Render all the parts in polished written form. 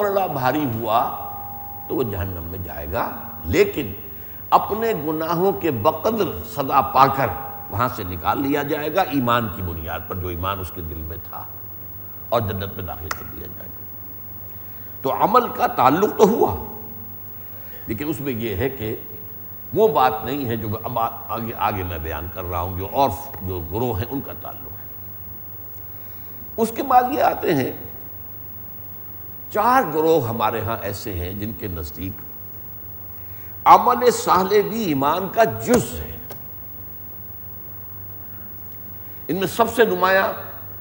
پلڑا بھاری ہوا تو وہ جہنم میں جائے گا، لیکن اپنے گناہوں کے بقدر سزا پا کر وہاں سے نکال لیا جائے گا ایمان کی بنیاد پر، جو ایمان اس کے دل میں تھا، اور جنت میں داخل کر دیا جائے گا۔ تو عمل کا تعلق تو ہوا، لیکن اس میں یہ ہے کہ وہ بات نہیں ہے جو اب آگے میں بیان کر رہا ہوں، جو گروہ ہیں ان کا تعلق ہے۔ اس کے بعد یہ آتے ہیں 4 گروہ ہمارے ہاں ایسے ہیں جن کے نزدیک عمل صالح بھی ایمان کا جز ہے۔ ان میں سب سے نمایاں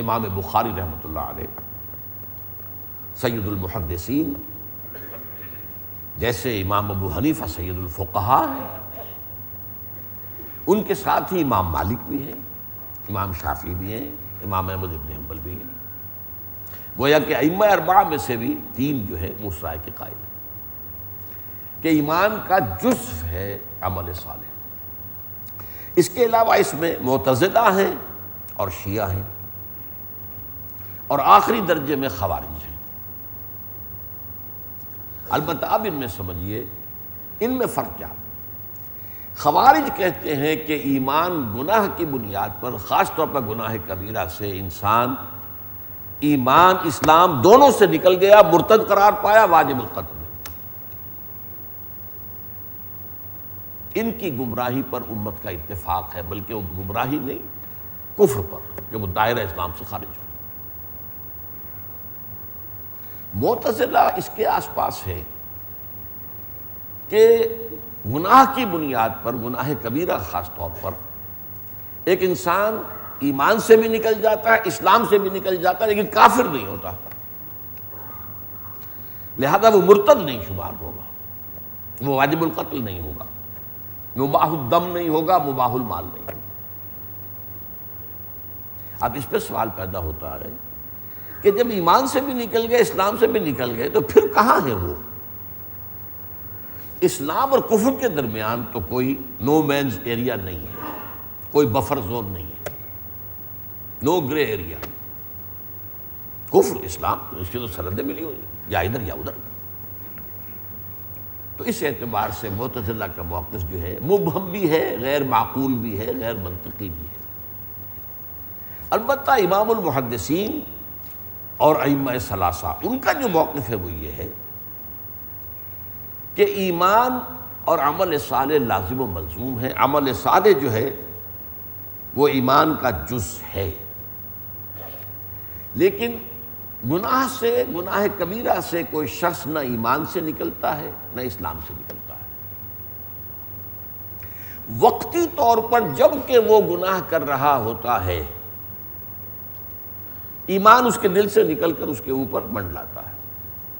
امام بخاری رحمۃ اللہ علیہ، سید المحدثین، جیسے امام ابو حنیفہ سید الفقہاء ہیں، ان کے ساتھ ہی امام مالک بھی ہیں، امام شافعی بھی ہیں، امام احمد بن حنبل بھی ہیں۔ گویا کہ ائمہ 4 میں سے بھی 3 جو ہے وہ اس رائے کے قائل ہیں کہ ایمان کا جزو ہے عمل صالح۔ اس کے علاوہ اس میں معتزلہ ہیں اور شیعہ ہیں، اور آخری درجے میں خوارج ہیں۔ البتہ اب ان میں سمجھیے ان میں فرق کیا ہے۔ خوارج کہتے ہیں کہ ایمان گناہ کی بنیاد پر، خاص طور پر گناہ کبیرہ سے انسان ایمان اسلام دونوں سے نکل گیا، مرتد قرار پایا، واجب القتل۔ ان کی گمراہی پر امت کا اتفاق ہے، بلکہ وہ گمراہی نہیں، کفر پر، کہ وہ دائرہ اسلام سے خارج ہو۔ معتزلہ اس کے آس پاس ہے کہ گناہ کی بنیاد پر، گناہ کبیرہ خاص طور پر، ایک انسان ایمان سے بھی نکل جاتا ہے، اسلام سے بھی نکل جاتا ہے، لیکن کافر نہیں ہوتا، لہذا وہ مرتد نہیں شمار ہوگا، وہ واجب القتل نہیں ہوگا، مباح الدم نہیں ہوگا، مباح المال نہیں ہوگا۔ اب اس پہ سوال پیدا ہوتا ہے کہ جب ایمان سے بھی نکل گئے، اسلام سے بھی نکل گئے، تو پھر کہاں ہے وہ؟ اسلام اور کفر کے درمیان تو کوئی نو مینز ایریا نہیں ہے، کوئی بفر زون نہیں ہے، نو گرے ایریا۔ کفر اسلام اس کی تو سرحدیں ملی ہوئی، یا ادھر یا ادھر۔ تو اس اعتبار سے معتزلہ کا موقف جو ہے مبہم بھی ہے، غیر معقول بھی ہے، غیر منطقی بھی ہے۔ البتہ امام المحدثین اور ائمہ ثلاثہ، ان کا جو موقف ہے وہ یہ ہے کہ ایمان اور عمل صالح لازم و ملزوم ہے۔ عمل صالح جو ہے وہ ایمان کا جز ہے، لیکن گناہ سے، گناہ کبیرہ سے کوئی شخص نہ ایمان سے نکلتا ہے نہ اسلام سے نکلتا ہے۔ وقتی طور پر جب کہ وہ گناہ کر رہا ہوتا ہے، ایمان اس کے دل سے نکل کر اس کے اوپر منڈلاتا ہے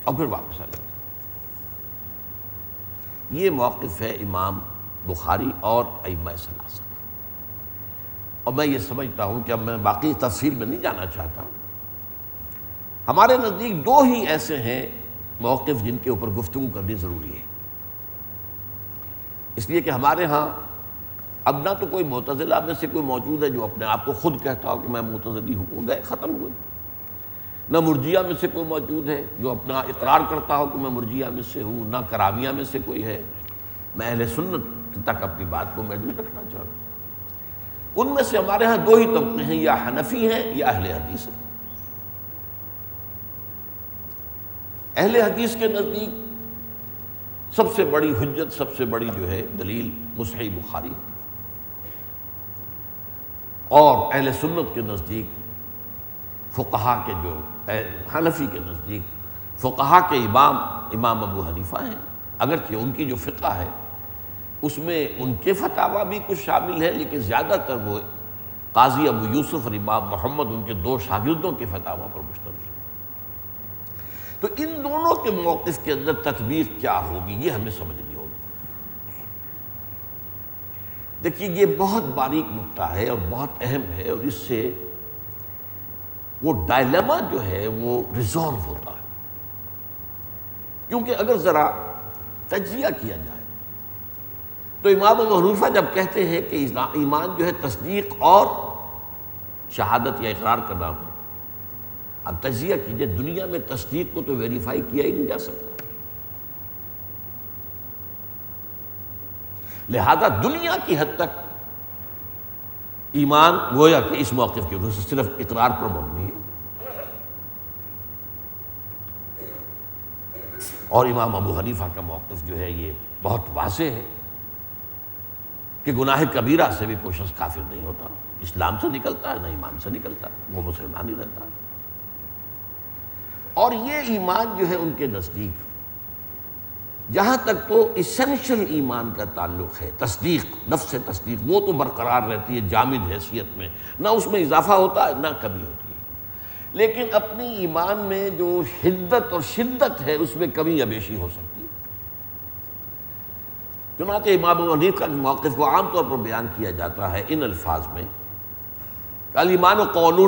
اور پھر واپس آ جاتا ہے۔ یہ موقف ہے امام بخاری اور ائمہ ثلاثہ کا، اور میں یہ سمجھتا ہوں کہ اب میں باقی تفصیل میں نہیں جانا چاہتا۔ ہمارے نزدیک 2 ہی ایسے ہیں موقف جن کے اوپر گفتگو کرنی ضروری ہے، اس لیے کہ ہمارے ہاں اب نہ تو کوئی معتزلہ میں سے کوئی موجود ہے جو اپنے آپ کو خود کہتا ہو کہ میں معتزلی ہوں، گئے ختم ہوئے، نہ مرجیہ میں سے کوئی موجود ہے جو اپنا اقرار کرتا ہو کہ میں مرجیہ میں سے ہوں، نہ کرامیہ میں سے کوئی ہے۔ میں اہل سنت تک اپنی بات کو محدود رکھنا چاہتا ہوں۔ ان میں سے ہمارے ہاں 2 ہی طبقے ہیں، یا حنفی ہیں یا اہل حدیث ہیں۔ اہل حدیث کے نزدیک سب سے بڑی حجت، سب سے بڑی جو ہے دلیل صحیح بخاری، اور اہل سنت کے نزدیک فقہا کے، جو حنفی کے نزدیک فقہا کے امام ابو حنیفہ ہیں، اگرچہ ان کی جو فقہ ہے اس میں ان کے فتاویٰ بھی کچھ شامل ہے، لیکن زیادہ تر وہ قاضی ابو یوسف اور امام محمد، ان کے 2 شاگردوں کے فتاویٰ پر مشتمل ہے۔ تو ان دونوں کے موقف کے اندر تطبیق کیا ہوگی، یہ ہمیں سمجھنی ہوگی۔ دیکھیے یہ بہت باریک نکتہ ہے اور بہت اہم ہے، اور اس سے وہ ڈائلیما جو ہے وہ ریزالو ہوتا ہے، کیونکہ اگر ذرا تجزیہ کیا جائے تو امام ابو حنیفہ جب کہتے ہیں کہ ایمان جو ہے تصدیق اور شہادت یا اقرار کا نام ہے، اب تجزیہ کیجئے، دنیا میں تصدیق کو تو ویریفائی کیا ہی نہیں جا سکتا، لہذا دنیا کی حد تک ایمان گویا کہ اس موقف کی وجہ سے صرف اقرار پر مبنی ہے۔ اور امام ابو حنیفہ کا موقف جو ہے یہ بہت واضح ہے کہ گناہ کبیرہ سے بھی کوئی شخص کافر نہیں ہوتا، اسلام سے نکلتا ہے نہ ایمان سے نکلتا ہے، وہ مسلمان ہی رہتا ہے۔ اور یہ ایمان جو ہے ان کے نزدیک جہاں تک تو اسینشل ایمان کا تعلق ہے، تصدیق، نفس تصدیق، وہ تو برقرار رہتی ہے جامد حیثیت میں، نہ اس میں اضافہ ہوتا ہے نہ کمی ہوتی ہے، لیکن اپنی ایمان میں جو حدت اور شدت ہے اس میں کمی یا بیشی ہو سکتی ہے۔ چنانچہ امام ابو حنیفہ کے موقف کو عام طور پر بیان کیا جاتا ہے ان الفاظ میں کہ الایمان قول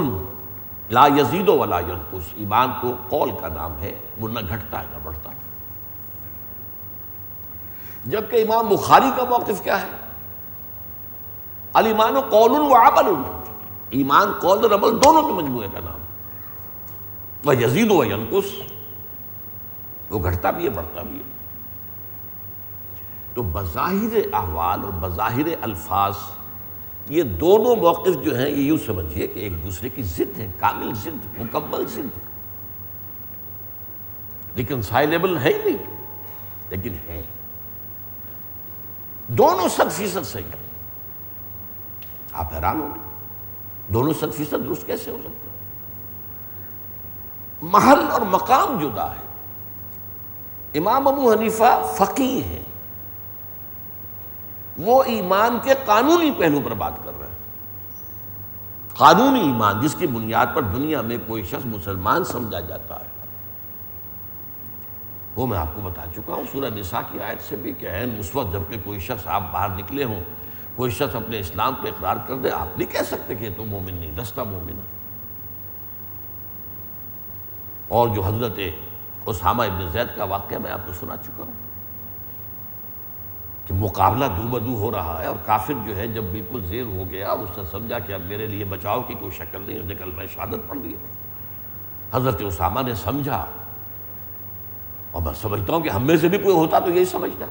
لا یزید ولا ینقص، ایمان تو قول کا نام ہے، وہ نہ گھٹتا ہے نہ بڑھتا ہے۔ جبکہ امام بخاری کا موقف کیا ہے؟ الایمان قول و عمل، ایمان قول اور عمل دونوں کے مجموعے کا نام، وہ یزید و ینقص، وہ گھٹتا بھی ہے بڑھتا بھی ہے۔ تو بظاہر احوال اور بظاہر الفاظ یہ دونوں موقف جو ہیں یہ یوں سمجھیے کہ ایک دوسرے کی ضد ہے، کامل ضد، مکمل ضد، ریکنسائلیبل ہے ہی نہیں، لیکن ہے، دونوں 100% صحیح ہیں۔ آپ حیران ہوں گے دونوں 100% درست کیسے ہو سکتے ہیں؟ محل اور مقام جدا ہے۔ امام ابو حنیفہ فقیہ ہیں، وہ ایمان کے قانونی پہلو پر بات کر رہے ہیں، قانونی ایمان جس کی بنیاد پر دنیا میں کوئی شخص مسلمان سمجھا جاتا ہے، وہ میں آپ کو بتا چکا ہوں سورہ نساء کی آیت سے بھی کہ عین اس وقت جب کہ کوئی شخص آپ باہر نکلے ہوں، کوئی شخص اپنے اسلام پہ اقرار کر دے، آپ نہیں کہہ سکتے کہ تو مومن نہیں، دستہ مومن ہے۔ اور جو حضرت اسامہ ابن زید کا واقعہ میں آپ کو سنا چکا ہوں کہ مقابلہ دو بدو ہو رہا ہے، اور کافر جو ہے جب بالکل زیر ہو گیا، اس نے سمجھا کہ اب میرے لیے بچاؤ کی کوئی شکل نہیں، اس نے کلمہ شہادت پڑھ لیا۔ حضرت اسامہ نے سمجھا، اور میں سمجھتا ہوں کہ ہم میں سے بھی کوئی ہوتا تو یہی سمجھتا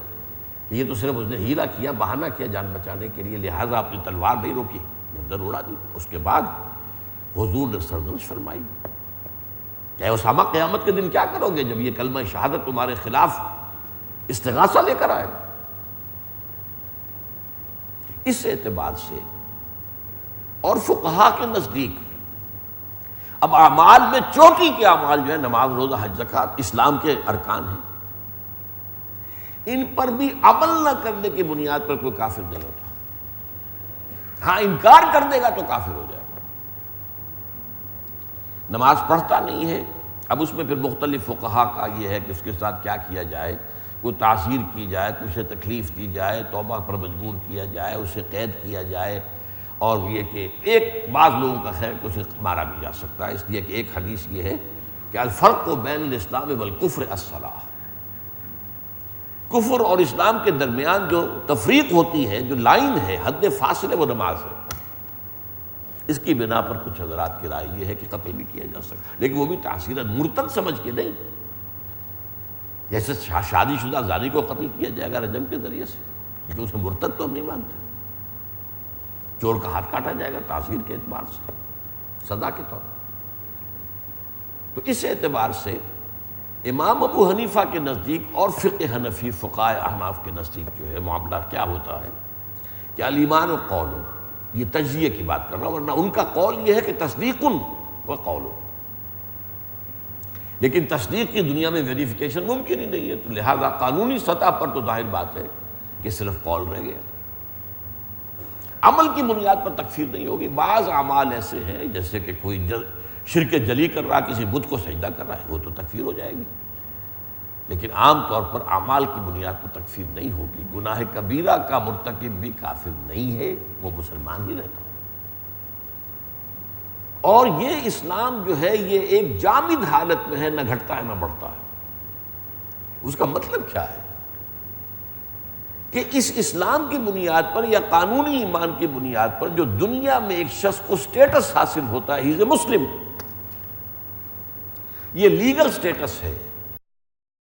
کہ یہ تو صرف اس نے ہیلا کیا، بہانہ کیا جان بچانے کے لیے، لہٰذا اپنی تلوار نہیں روکی، گردن اڑا دی۔ اس کے بعد حضور نے سرزنش فرمائی، اے اسامہ قیامت کے دن کیا کرو گے جب یہ کلمہ شہادت تمہارے خلاف استغاثہ لے کر آئے؟ اس اعتبار سے اور فقہا کے نزدیک اب اعمال میں چوٹی کے اعمال جو ہے نماز، روزہ، حج، زکوٰۃ، اسلام کے ارکان ہیں، ان پر بھی عمل نہ کرنے کی بنیاد پر کوئی کافر نہیں ہوتا۔ ہاں انکار کر دے گا تو کافر ہو جائے گا۔ نماز پڑھتا نہیں ہے، اب اس میں پھر مختلف فقہا کا یہ ہے کہ اس کے ساتھ کیا کیا جائے، کوئی تعزیر کی جائے، اسے تکلیف دی جائے، توبہ پر مجبور کیا جائے، اسے قید کیا جائے، اور یہ کہ ایک بعض لوگوں کا خیر کہ اسے مارا بھی جا سکتا ہے، اس لیے کہ ایک حدیث یہ ہے کہ الفرق بین الاسلام والکفر الصلاۃ، کفر اور اسلام کے درمیان جو تفریق ہوتی ہے، جو لائن ہے، حد فاصلے، وہ نماز ہے۔ اس کی بنا پر کچھ حضرات کی رائے یہ ہے کہ قتل بھی کیا جا سکتا، لیکن وہ بھی تعصیراً مرتد سمجھ کے نہیں، جیسے شادی شدہ زانی کو قتل کیا جائے گا رجم کے ذریعے سے، لیکن اسے مرتد تو ہم نہیں مانتے۔ چور کا ہاتھ کاٹا جائے گا تعزیر کے اعتبار سے، سزا کے طور پر۔ تو اس اعتبار سے امام ابو حنیفہ کے نزدیک اور فقہ حنفی، فقہائے احناف کے نزدیک جو ہے معاملہ کیا ہوتا ہے کہ الایمان قول، یہ تجزیے کی بات کر رہا ہوں، ورنہ ان کا قول یہ ہے کہ تصدیق و قول، لیکن تصدیق کی دنیا میں ویریفیکیشن ممکن ہی نہیں ہے، تو لہذا قانونی سطح پر تو ظاہر بات ہے کہ صرف قول رہ گیا، عمل کی بنیاد پر تکفیر نہیں ہوگی۔ بعض اعمال ایسے ہیں جیسے کہ کوئی شرک جلی کر رہا، کسی بت کو سجدہ کر رہا ہے، وہ تو تکفیر ہو جائے گی، لیکن عام طور پر اعمال کی بنیاد پر تکفیر نہیں ہوگی۔ گناہ کبیرہ کا مرتکب بھی کافر نہیں ہے، وہ مسلمان ہی رہتا۔ اور یہ اسلام جو ہے یہ ایک جامد حالت میں ہے، نہ گھٹتا ہے نہ بڑھتا ہے۔ اس کا مطلب کیا ہے کہ اس اسلام کی بنیاد پر یا قانونی ایمان کی بنیاد پر جو دنیا میں ایک شخص کو سٹیٹس حاصل ہوتا ہے، ہی از اے مسلم، یہ لیگل سٹیٹس ہے،